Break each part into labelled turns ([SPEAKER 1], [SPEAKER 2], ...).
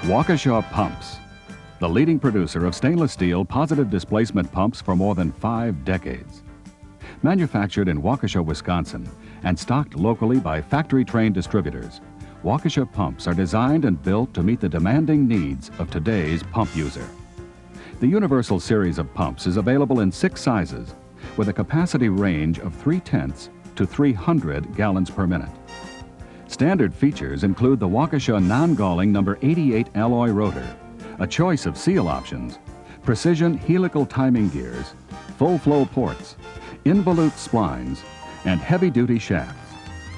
[SPEAKER 1] Waukesha Pumps, the leading producer of stainless steel positive displacement pumps for more than 5 decades. Manufactured in Waukesha, Wisconsin, and stocked locally by factory-trained distributors, Waukesha pumps are designed and built to meet the demanding needs of today's pump user. The Universal series of pumps is available in 6 sizes with a capacity range of 0.3 to 300 gallons per minute. Standard features include the Waukesha non-galling number 88 alloy rotor, a choice of seal options, precision helical timing gears, full flow ports, involute splines, and heavy-duty shafts,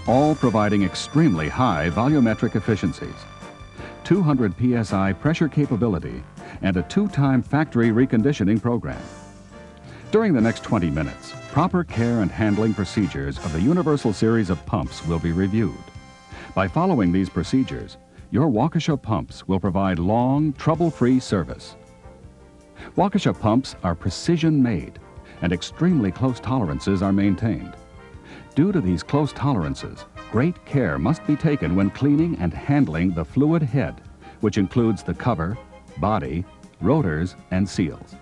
[SPEAKER 1] all providing extremely high volumetric efficiencies, 200 psi pressure capability, and a 2-time factory reconditioning program. During the next 20 minutes, proper care and handling procedures of the Universal series of pumps will be reviewed. By following these procedures, your Waukesha pumps will provide long, trouble-free service. Waukesha pumps are precision-made, and extremely close tolerances are maintained. Due to these close tolerances, great care must be taken when cleaning and handling the fluid head, which includes the cover, body, rotors, and seals.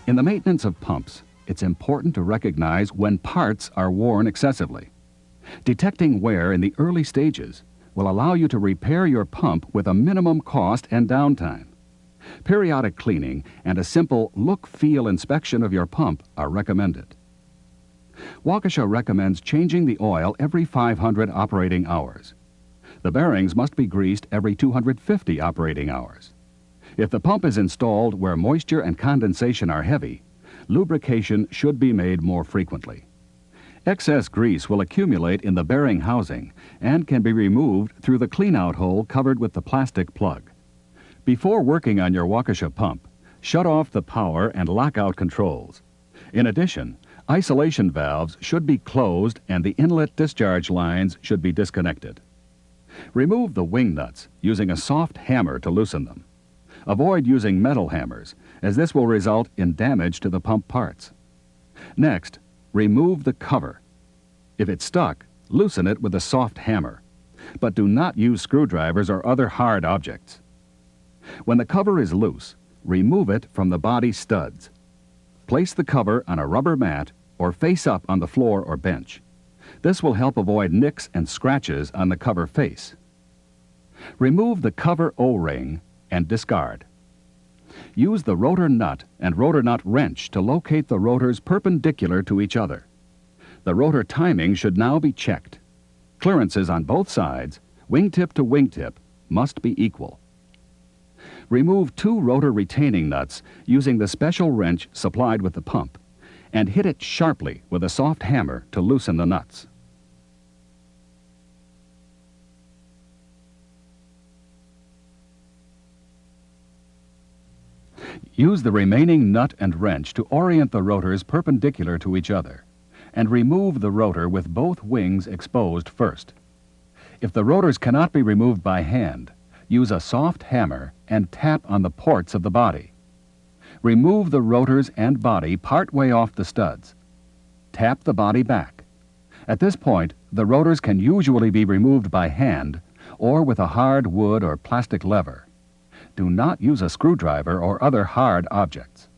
[SPEAKER 1] In the maintenance of pumps, it's important to recognize when parts are worn excessively. Detecting wear in the early stages will allow you to repair your pump with a minimum cost and downtime. Periodic cleaning and a simple look-feel inspection of your pump are recommended. Waukesha recommends changing the oil every 500 operating hours. The bearings must be greased every 250 operating hours. If the pump is installed where moisture and condensation are heavy, lubrication should be made more frequently. Excess grease will accumulate in the bearing housing and can be removed through the clean-out hole covered with the plastic plug. Before working on your Waukesha pump, shut off the power and lockout controls. In addition, isolation valves should be closed and the inlet discharge lines should be disconnected. Remove the wing nuts using a soft hammer to loosen them. Avoid using metal hammers, as this will result in damage to the pump parts. Next, remove the cover. If it's stuck, loosen it with a soft hammer, but do not use screwdrivers or other hard objects. When the cover is loose, remove it from the body studs. Place the cover on a rubber mat or face up on the floor or bench. This will help avoid nicks and scratches on the cover face. Remove the cover O-ring and discard. Use the rotor nut and rotor nut wrench to locate the rotors perpendicular to each other. The rotor timing should now be checked. Clearances on both sides, wingtip to wingtip, must be equal. Remove 2 rotor retaining nuts using the special wrench supplied with the pump and hit it sharply with a soft hammer to loosen the nuts. Use the remaining nut and wrench to orient the rotors perpendicular to each other and remove the rotor with both wings exposed first. If the rotors cannot be removed by hand, use a soft hammer and tap on the ports of the body. Remove the rotors and body partway off the studs. Tap the body back. At this point, the rotors can usually be removed by hand or with a hard wood or plastic lever. Do not use a screwdriver or other hard objects.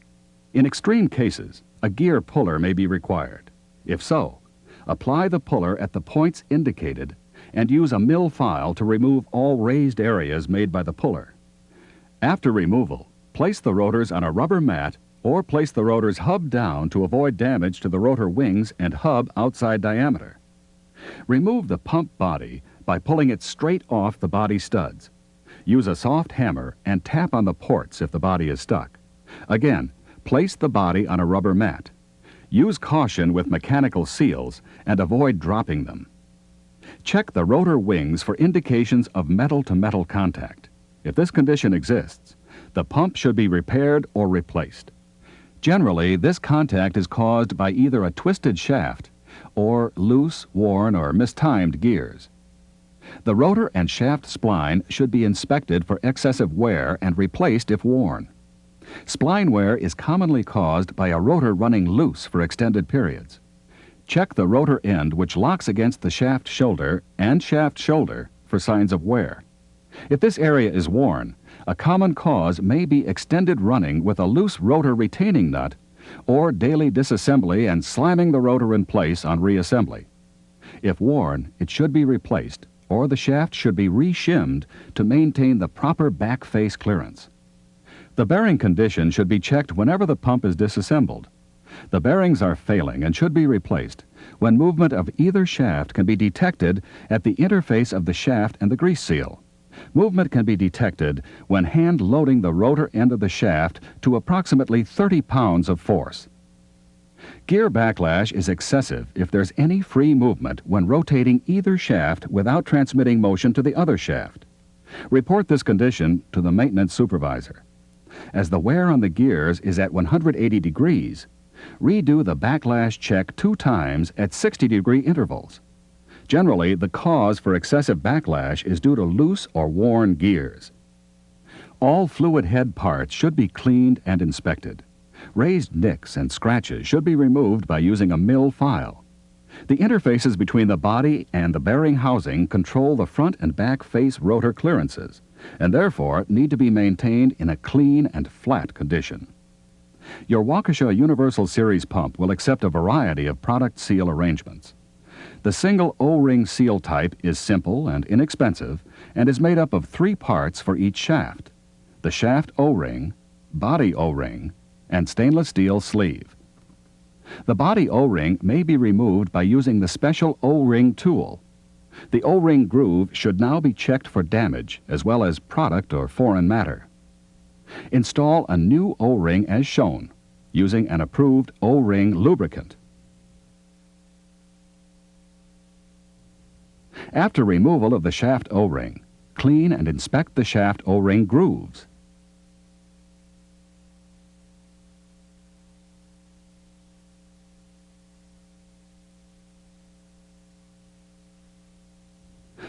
[SPEAKER 1] In extreme cases, a gear puller may be required. If so, apply the puller at the points indicated and use a mill file to remove all raised areas made by the puller. After removal, place the rotors on a rubber mat or place the rotors hub down to avoid damage to the rotor wings and hub outside diameter. Remove the pump body by pulling it straight off the body studs. Use a soft hammer and tap on the ports if the body is stuck. Again, place the body on a rubber mat. Use caution with mechanical seals and avoid dropping them. Check the rotor wings for indications of metal-to-metal contact. If this condition exists, the pump should be repaired or replaced. Generally, this contact is caused by either a twisted shaft or loose, worn, or mistimed gears. The rotor and shaft spline should be inspected for excessive wear and replaced if worn. Spline wear is commonly caused by a rotor running loose for extended periods. Check the rotor end which locks against the shaft shoulder and shaft shoulder for signs of wear. If this area is worn, A common cause may be extended running with a loose rotor retaining nut or daily disassembly and slamming the rotor in place on reassembly. If worn, it should be replaced, or the shaft should be re-shimmed to maintain the proper back face clearance. The bearing condition should be checked whenever the pump is disassembled. The bearings are failing and should be replaced when movement of either shaft can be detected at the interface of the shaft and the grease seal. Movement can be detected when hand loading the rotor end of the shaft to approximately 30 pounds of force. Gear backlash is excessive if there's any free movement when rotating either shaft without transmitting motion to the other shaft. Report this condition to the maintenance supervisor. As the wear on the gears is at 180 degrees, redo the backlash check 2 times at 60-degree intervals. Generally, the cause for excessive backlash is due to loose or worn gears. All fluid head parts should be cleaned and inspected. Raised nicks and scratches should be removed by using a mill file. The interfaces between the body and the bearing housing control the front and back face rotor clearances, and therefore need to be maintained in a clean and flat condition. Your Waukesha Universal Series pump will accept a variety of product seal arrangements. The single O-ring seal type is simple and inexpensive and is made up of 3 parts for each shaft: the shaft O-ring, body O-ring, and stainless steel sleeve. The body O-ring may be removed by using the special O-ring tool. The O-ring groove should now be checked for damage as well as product or foreign matter. Install a new O-ring as shown using an approved O-ring lubricant. After removal of the shaft O-ring, clean and inspect the shaft O-ring grooves.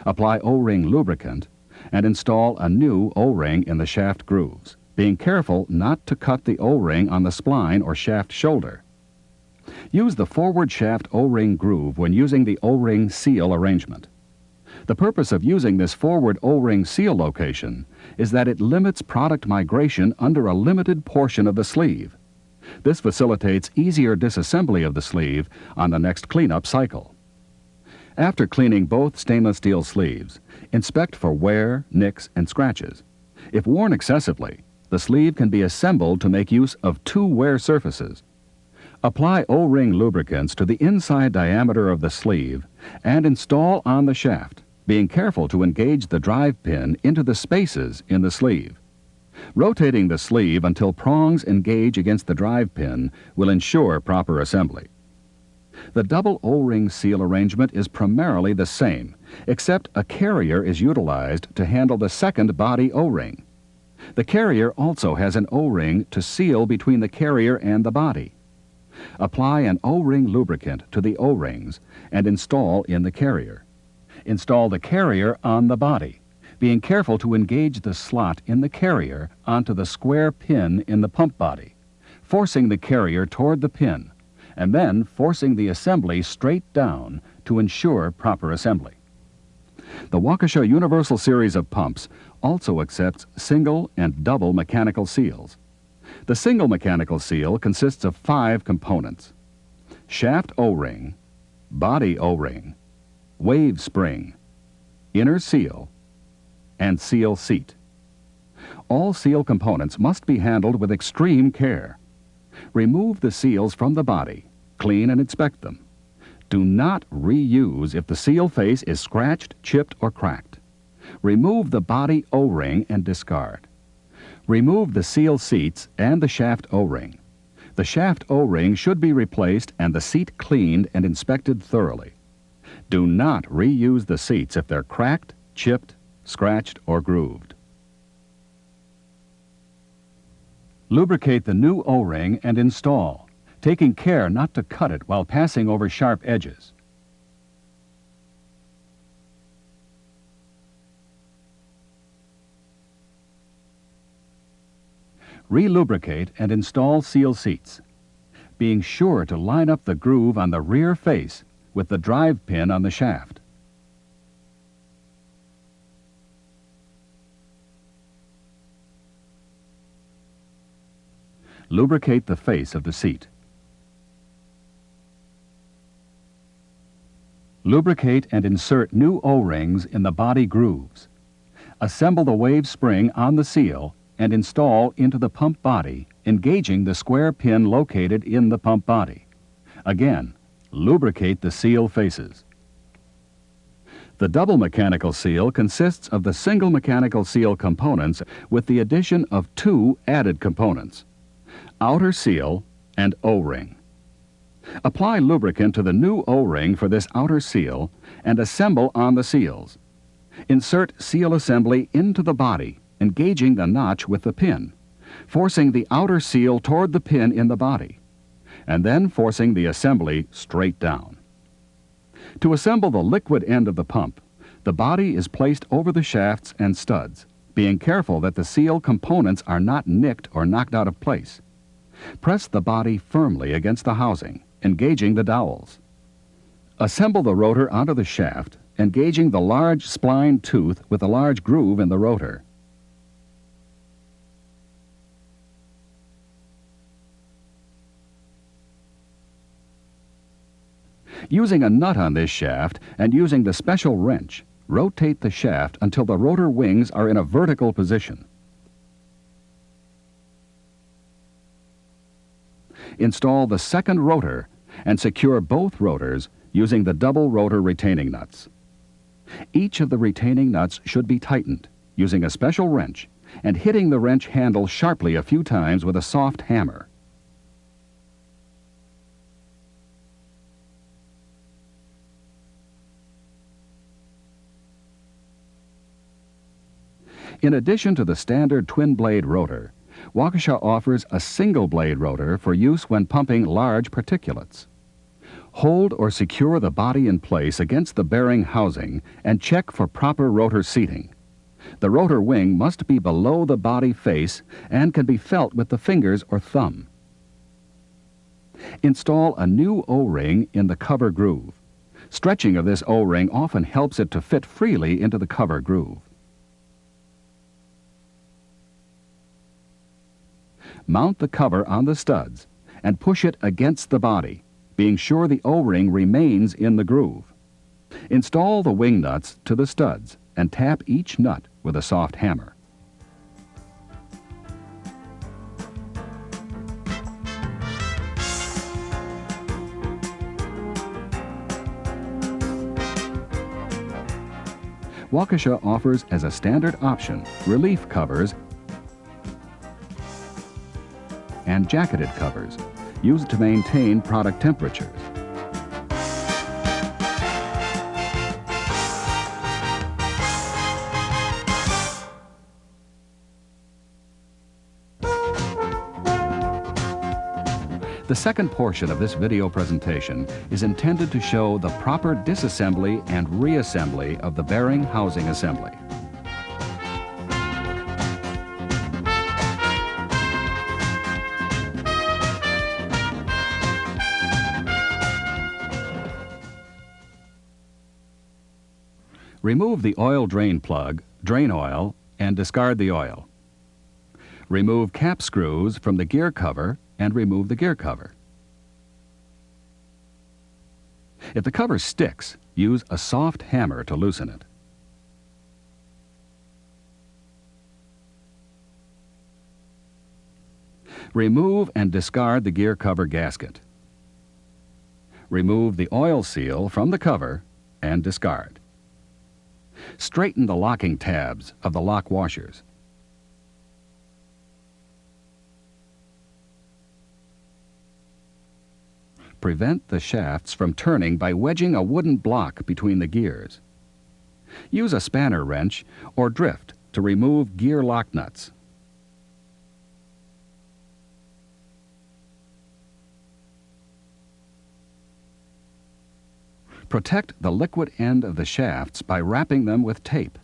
[SPEAKER 1] Apply O-ring lubricant and install a new O-ring in the shaft grooves, being careful not to cut the O-ring on the spline or shaft shoulder. Use the forward shaft O-ring groove when using the O-ring seal arrangement. The purpose of using this forward O-ring seal location is that it limits product migration under a limited portion of the sleeve. This facilitates easier disassembly of the sleeve on the next cleanup cycle. After cleaning both stainless steel sleeves, inspect for wear, nicks, and scratches. If worn excessively, the sleeve can be assembled to make use of 2 wear surfaces. Apply O-ring lubricants to the inside diameter of the sleeve and install on the shaft, being careful to engage the drive pin into the spaces in the sleeve. Rotating the sleeve until prongs engage against the drive pin will ensure proper assembly. The double O-ring seal arrangement is primarily the same, except a carrier is utilized to handle the second body O-ring. The carrier also has an O-ring to seal between the carrier and the body. Apply an O-ring lubricant to the O-rings and install in the carrier. Install the carrier on the body, being careful to engage the slot in the carrier onto the square pin in the pump body, forcing the carrier toward the pin, and then forcing the assembly straight down to ensure proper assembly. The Waukesha Universal Series of pumps also accepts single and double mechanical seals. The single mechanical seal consists of 5 components: shaft O-ring, body O-ring, wave spring, inner seal, and seal seat. All seal components must be handled with extreme care. Remove the seals from the body, clean and inspect them. Do not reuse if the seal face is scratched, chipped, or cracked. Remove the body O-ring and discard. Remove the seal seats and the shaft O-ring. The shaft O-ring should be replaced and the seat cleaned and inspected thoroughly. Do not reuse the seats if they're cracked, chipped, scratched, or grooved. Lubricate the new O-ring and install, taking care not to cut it while passing over sharp edges. Relubricate and install seal seats, being sure to line up the groove on the rear face with the drive pin on the shaft. Lubricate the face of the seat. Lubricate and insert new O-rings in the body grooves. Assemble the wave spring on the seal and install into the pump body, engaging the square pin located in the pump body. Again, lubricate the seal faces. The double mechanical seal consists of the single mechanical seal components with the addition of two added components: outer seal and O-ring. Apply lubricant to the new O-ring for this outer seal and assemble on the seals. Insert seal assembly into the body, engaging the notch with the pin, forcing the outer seal toward the pin in the body, and then forcing the assembly straight down. To assemble the liquid end of the pump, the body is placed over the shafts and studs, being careful that the seal components are not nicked or knocked out of place. Press the body firmly against the housing, engaging the dowels. Assemble the rotor onto the shaft, engaging the large spline tooth with a large groove in the rotor. Using a nut on this shaft and using the special wrench, rotate the shaft until the rotor wings are in a vertical position. Install the second rotor and secure both rotors using the double rotor retaining nuts. Each of the retaining nuts should be tightened using a special wrench and hitting the wrench handle sharply a few times with a soft hammer. In addition to the standard twin-blade rotor, Waukesha offers a single-blade rotor for use when pumping large particulates. Hold or secure the body in place against the bearing housing and check for proper rotor seating. The rotor wing must be below the body face and can be felt with the fingers or thumb. Install a new O-ring in the cover groove. Stretching of this O-ring often helps it to fit freely into the cover groove. Mount the cover on the studs and push it against the body, being sure the O-ring remains in the groove. Install the wing nuts to the studs and tap each nut with a soft hammer. Waukesha offers as a standard option relief covers and jacketed covers, used to maintain product temperatures. The second portion of this video presentation is intended to show the proper disassembly and reassembly of the bearing housing assembly. Remove the oil drain plug, drain oil, and discard the oil. Remove cap screws from the gear cover and remove the gear cover. If the cover sticks, use a soft hammer to loosen it. Remove and discard the gear cover gasket. Remove the oil seal from the cover and discard. Straighten the locking tabs of the lock washers. Prevent the shafts from turning by wedging a wooden block between the gears. Use a spanner wrench or drift to remove gear lock nuts. Protect the liquid end of the shafts by wrapping them with tape.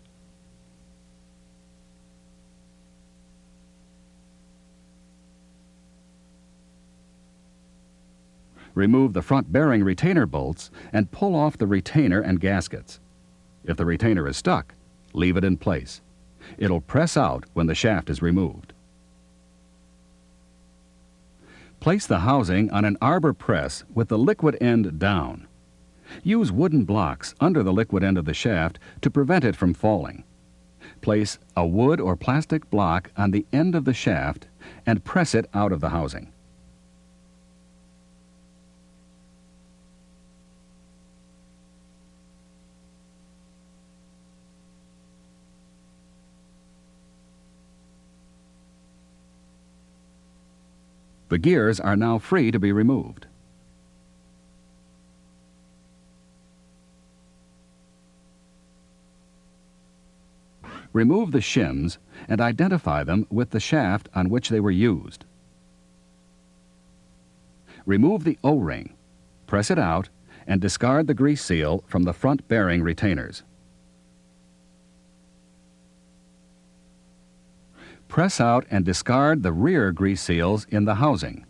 [SPEAKER 1] Remove the front bearing retainer bolts and pull off the retainer and gaskets. If the retainer is stuck, leave it in place. It'll press out when the shaft is removed. Place the housing on an arbor press with the liquid end down. Use wooden blocks under the liquid end of the shaft to prevent it from falling. Place a wood or plastic block on the end of the shaft and press it out of the housing. The gears are now free to be removed. Remove the shims and identify them with the shaft on which they were used. Remove the O-ring, press it out, and discard the grease seal from the front bearing retainers. Press out and discard the rear grease seals in the housing.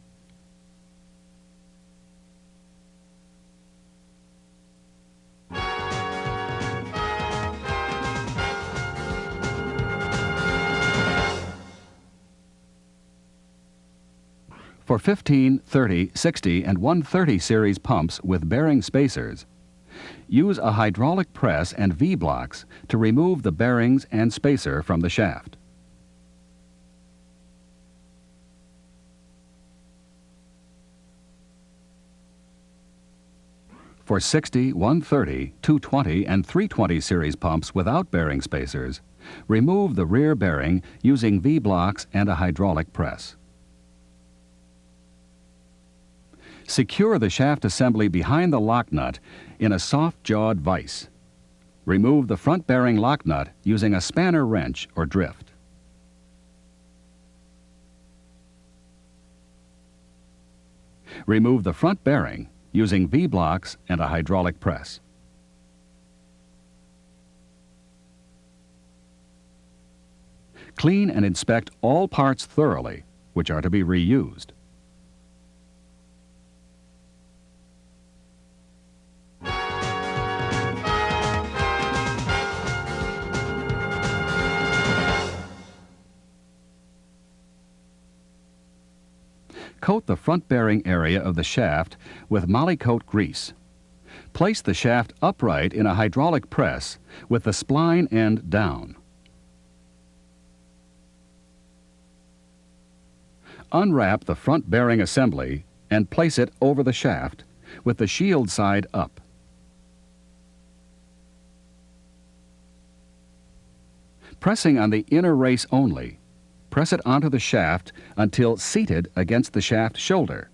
[SPEAKER 1] For 15, 30, 60, and 130 series pumps with bearing spacers, use a hydraulic press and V-blocks to remove the bearings and spacer from the shaft. For 60, 130, 220, and 320 series pumps without bearing spacers, remove the rear bearing using V-blocks and a hydraulic press. Secure the shaft assembly behind the lock nut in a soft-jawed vise. Remove the front bearing lock nut using a spanner wrench or drift. Remove the front bearing using V-blocks and a hydraulic press. Clean and inspect all parts thoroughly, which are to be reused. Coat the front bearing area of the shaft with Molykote grease. Place the shaft upright in a hydraulic press with the spline end down. Unwrap the front bearing assembly and place it over the shaft with the shield side up. Pressing on the inner race only, press it onto the shaft until seated against the shaft shoulder.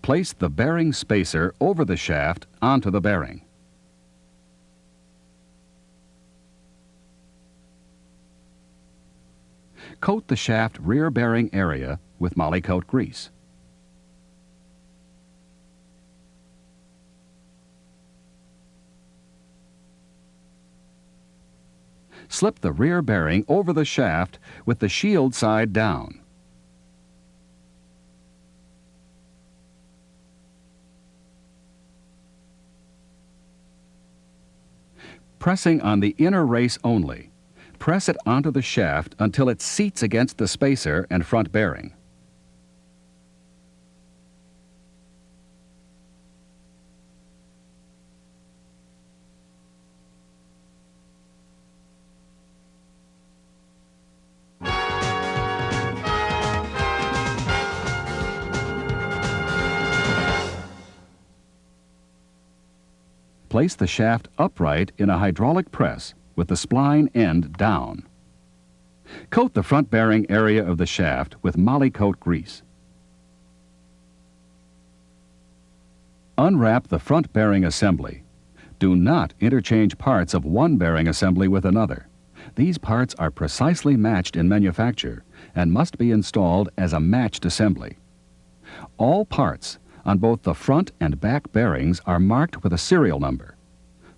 [SPEAKER 1] Place the bearing spacer over the shaft onto the bearing. Coat the shaft rear bearing area with Molykote grease. Slip the rear bearing over the shaft with the shield side down. Pressing on the inner race only, press it onto the shaft until it seats against the spacer and front bearing. Place the shaft upright in a hydraulic press with the spline end down. Coat the front bearing area of the shaft with Molykote grease. Unwrap the front bearing assembly. Do not interchange parts of one bearing assembly with another. These parts are precisely matched in manufacture and must be installed as a matched assembly. All parts on both the front and back bearings are marked with a serial number.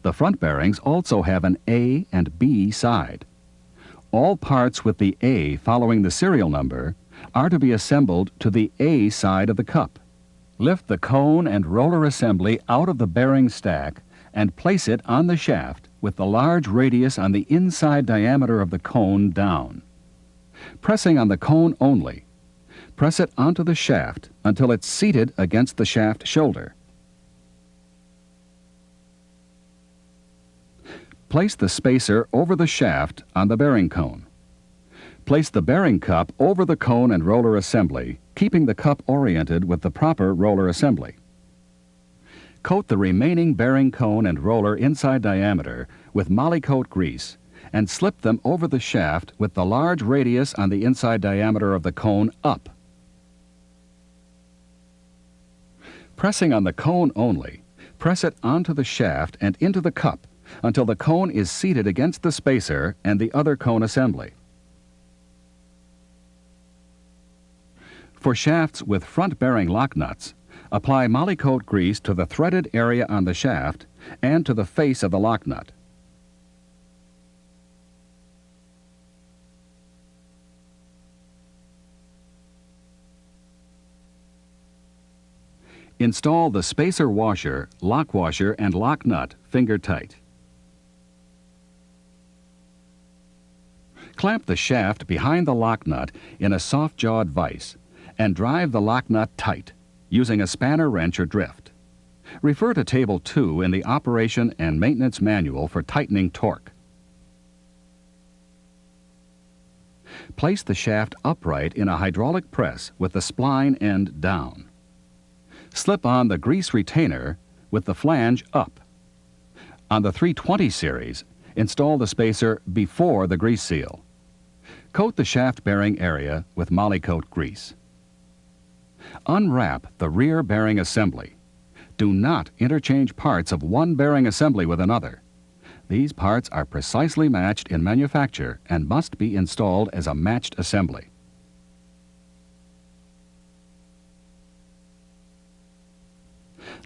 [SPEAKER 1] The front bearings also have an A and B side. All parts with the A following the serial number are to be assembled to the A side of the cup. Lift the cone and roller assembly out of the bearing stack and place it on the shaft with the large radius on the inside diameter of the cone down. Pressing on the cone only, press it onto the shaft until it's seated against the shaft shoulder. Place the spacer over the shaft on the bearing cone. Place the bearing cup over the cone and roller assembly, keeping the cup oriented with the proper roller assembly. Coat the remaining bearing cone and roller inside diameter with Molykote grease and slip them over the shaft with the large radius on the inside diameter of the cone up. Pressing on the cone only, press it onto the shaft and into the cup until the cone is seated against the spacer and the other cone assembly. For shafts with front bearing lock nuts, apply Molykote grease to the threaded area on the shaft and to the face of the lock nut. Install the spacer washer, lock washer, and lock nut finger tight. Clamp the shaft behind the lock nut in a soft-jawed vise and drive the lock nut tight using a spanner wrench or drift. Refer to Table 2 in the Operation and Maintenance Manual for tightening torque. Place the shaft upright in a hydraulic press with the spline end down. Slip on the grease retainer with the flange up. On the 320 series, install the spacer before the grease seal. Coat the shaft bearing area with Molykote grease. Unwrap the rear bearing assembly. Do not interchange parts of one bearing assembly with another. These parts are precisely matched in manufacture and must be installed as a matched assembly.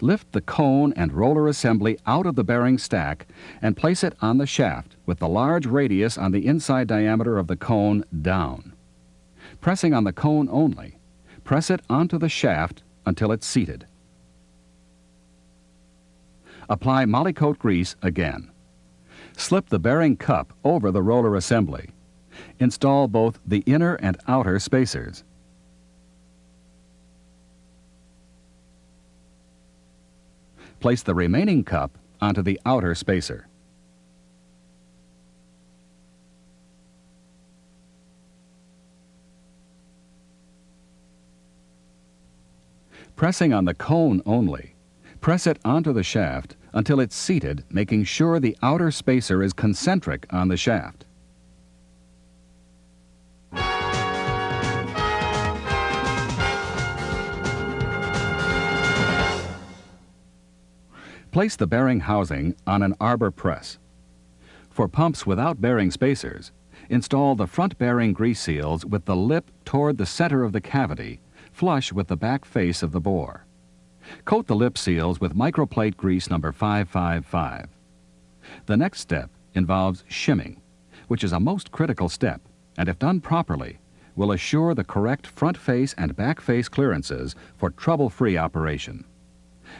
[SPEAKER 1] Lift the cone and roller assembly out of the bearing stack and place it on the shaft with the large radius on the inside diameter of the cone down. Pressing on the cone only, press it onto the shaft until it's seated. Apply Molykote grease again. Slip the bearing cup over the roller assembly. Install both the inner and outer spacers. Place the remaining cup onto the outer spacer. Pressing on the cone only, press it onto the shaft until it's seated, making sure the outer spacer is concentric on the shaft. Place the bearing housing on an arbor press. For pumps without bearing spacers, install the front bearing grease seals with the lip toward the center of the cavity, flush with the back face of the bore. Coat the lip seals with microplate grease number 555. The next step involves shimming, which is a most critical step, and if done properly, will assure the correct front face and back face clearances for trouble-free operation.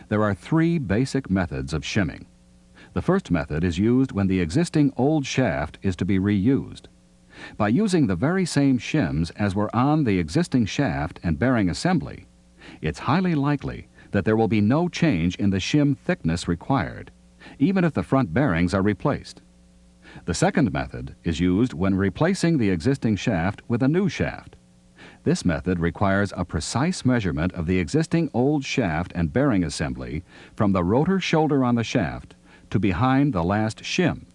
[SPEAKER 1] There are three basic methods of shimming. The first method is used when the existing old shaft is to be reused. By using the very same shims as were on the existing shaft and bearing assembly, it's highly likely that there will be no change in the shim thickness required, even if the front bearings are replaced. The second method is used when replacing the existing shaft with a new shaft. This method requires a precise measurement of the existing old shaft and bearing assembly from the rotor shoulder on the shaft to behind the last shim.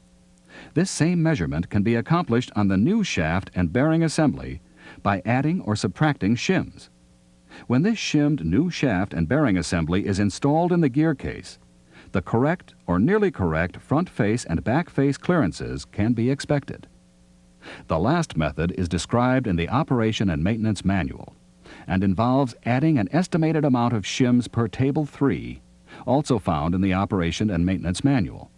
[SPEAKER 1] This same measurement can be accomplished on the new shaft and bearing assembly by adding or subtracting shims. When this shimmed new shaft and bearing assembly is installed in the gear case, the correct or nearly correct front face and back face clearances can be expected. The last method is described in the Operation and Maintenance Manual and involves adding an estimated amount of shims per Table 3, also found in the Operation and Maintenance Manual.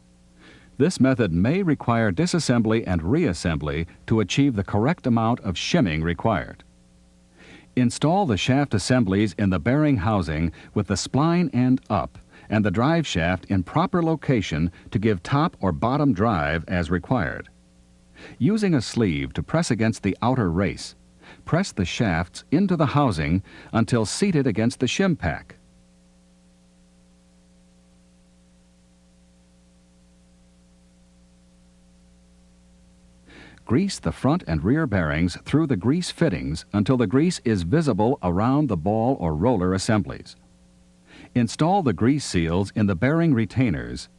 [SPEAKER 1] This method may require disassembly and reassembly to achieve the correct amount of shimming required. Install the shaft assemblies in the bearing housing with the spline end up and the drive shaft in proper location to give top or bottom drive as required. Using a sleeve to press against the outer race, press the shafts into the housing until seated against the shim pack. Grease the front and rear bearings through the grease fittings until the grease is visible around the ball or roller assemblies. Install the grease seals in the bearing retainers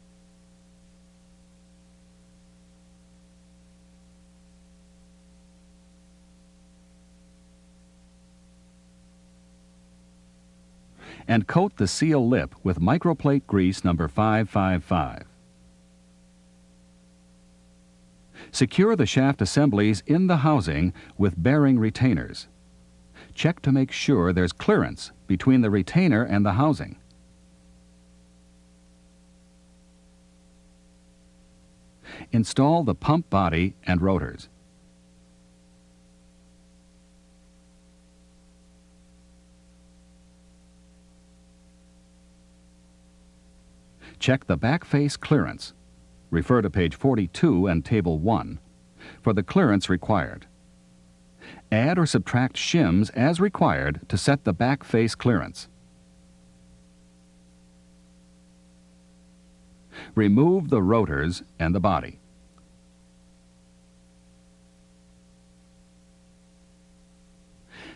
[SPEAKER 1] and coat the seal lip with microplate grease number 555. Secure the shaft assemblies in the housing with bearing retainers. Check to make sure there's clearance between the retainer and the housing. Install the pump body and rotors. Check the back face clearance. Refer to page 42 and Table 1 for the clearance required. Add or subtract shims as required to set the back face clearance. Remove the rotors and the body.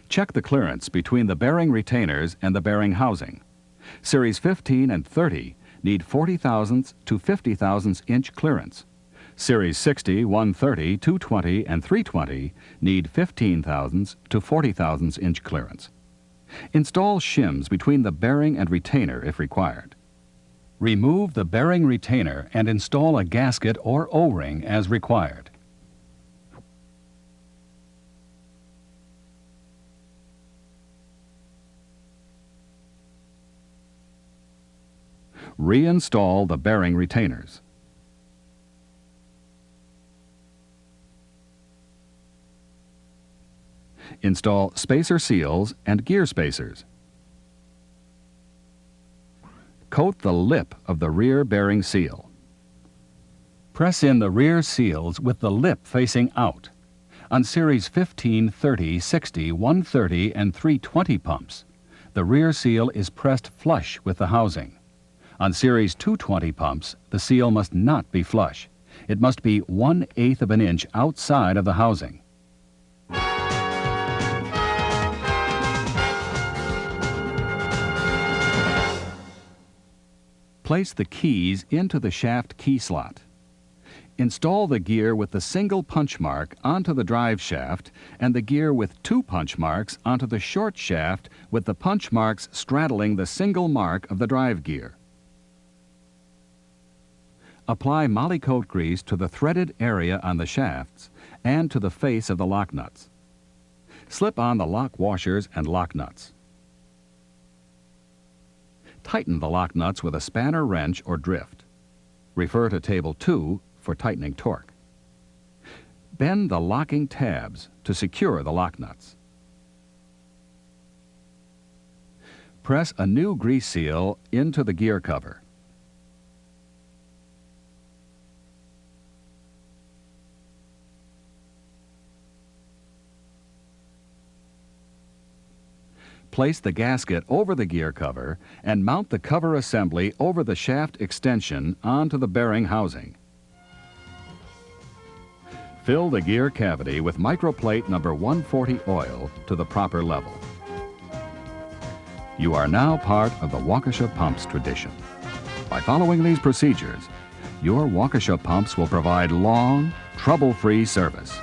[SPEAKER 1] Check the clearance between the bearing retainers and the bearing housing. Series 15 and 30 need 40 thousandths to 50 thousandths inch clearance. Series 60, 130, 220, and 320 need 15 thousandths to 40 thousandths inch clearance. Install shims between the bearing and retainer if required. Remove the bearing retainer and install a gasket or O-ring as required. Reinstall the bearing retainers. Install spacer seals and gear spacers. Coat the lip of the rear bearing seal. Press in the rear seals with the lip facing out. On Series 15, 30, 60, 130, and 320 pumps, the rear seal is pressed flush with the housing. On Series 220 pumps, the seal must not be flush. It must be 1/8 of an inch outside of the housing. Place the keys into the shaft key slot. Install the gear with the single punch mark onto the drive shaft and the gear with 2 punch marks onto the short shaft with the punch marks straddling the single mark of the drive gear. Apply Molykote grease to the threaded area on the shafts and to the face of the lock nuts. Slip on the lock washers and lock nuts. Tighten the lock nuts with a spanner wrench or drift. Refer to Table 2 for tightening torque. Bend the locking tabs to secure the lock nuts. Press a new grease seal into the gear cover. Place the gasket over the gear cover and mount the cover assembly over the shaft extension onto the bearing housing. Fill the gear cavity with microplate number 140 oil to the proper level. You are now part of the Waukesha Pumps tradition. By following these procedures, your Waukesha pumps will provide long, trouble-free service.